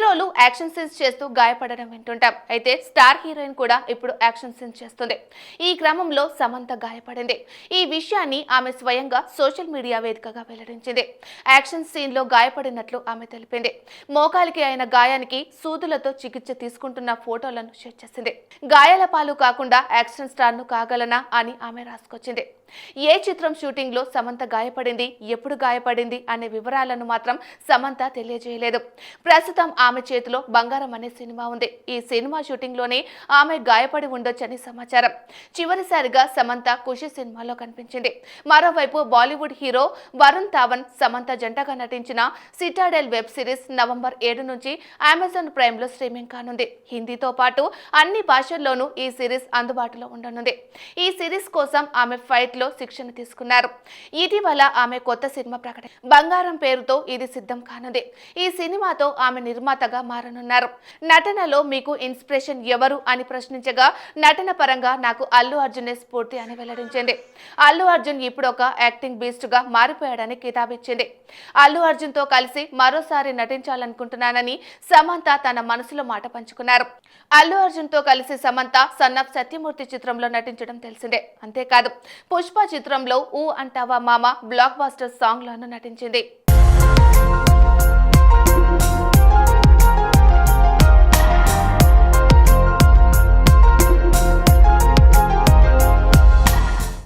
హీరోలు action scenes చేస్తూ గాయపడడం వింటుంటాం. అయితే స్టార్ హీరోయిన్ కూడా ఇప్పుడు యాక్షన్ సీన్స్ చేస్తుంది. ఈ క్రమంలో సమంత గాయపడింది. ఈ విషయాన్ని ఆమె స్వయంగా సోషల్ మీడియా వేదికగా వెల్లడించింది. యాక్షన్ సీన్ లో గాయపడినట్లు ఆమె తెలిపింది. మోకాలికి అయిన గాయానికి సూదులతో చికిత్స తీసుకుంటున్న ఫోటోలను షేర్ చేసింది. గాయాల పాలు కాకుండా యాక్షన్ స్టార్ ను కాగలనా అని ఆమె రాసుకొచ్చింది. ఏ చిత్రం షూటింగ్ లో సమంత గాయపడింది, ఎప్పుడు గాయపడింది అనే వివరాలను మాత్రం సమంత తెలియజేయలేదు. ప్రస్తుతం ఆమె చేతిలో బంగారం అనే సినిమా ఉంది. ఈ సినిమా షూటింగ్ లోనే ఆమె గాయపడి ఉండొచ్చని సమాచారం. చివరిసారిగా సమంత ఖుషి సినిమాలో కనిపించింది. మరోవైపు బాలీవుడ్ హీరో వరుణ్ ధావన్ సమంత జంటగా నటించిన సిటాడెల్ వెబ్ సిరీస్ నవంబర్ 7 నుంచి అమెజాన్ ప్రైమ్ లో స్ట్రీమింగ్ కానుంది. హిందీతో పాటు అన్ని భాషల్లోనూ ఈ సిరీస్ అందుబాటులో ఉండనుంది. ఈ సిరీస్ కోసం ఆమె ఫైట్ లో శిక్షణ తీసుకున్నారు. ఇటీవల ఆమె కొత్త సినిమా ప్రకటన బంగారం పేరుతో ఇది సిద్ధం కానుంది. ఈ సినిమాతో ఆమె నిర్మాతగా మారనున్నారు. నటనలో మీకు ఇన్స్పిరేషన్ ఎవరు అని ప్రశ్నించగా నటన పరంగా నాకు అల్లు అర్జునే స్ఫూర్తి అని వెల్లడించింది. అల్లు అర్జున్ ఇప్పుడు ఒక యాక్టింగ్ బీస్ట్ గా మారిపోయాడని కితాబిచ్చింది. అల్లు అర్జున్ తో కలిసి మరోసారి నటించాలనుకుంటున్నానని సమంత తన మనసులో మాట పంచుకున్నారు. అల్లు అర్జున్ తో కలిసి సమంత సన్ ఆఫ్ సత్యమూర్తి చిత్రంలో నటించడం తెలిసిందే. అంతేకాదు పుష్ప చిత్రంలో ఊ అంటావా మామ బ్లాక్ బాస్టర్ సాంగ్ లోనూ నటించింది.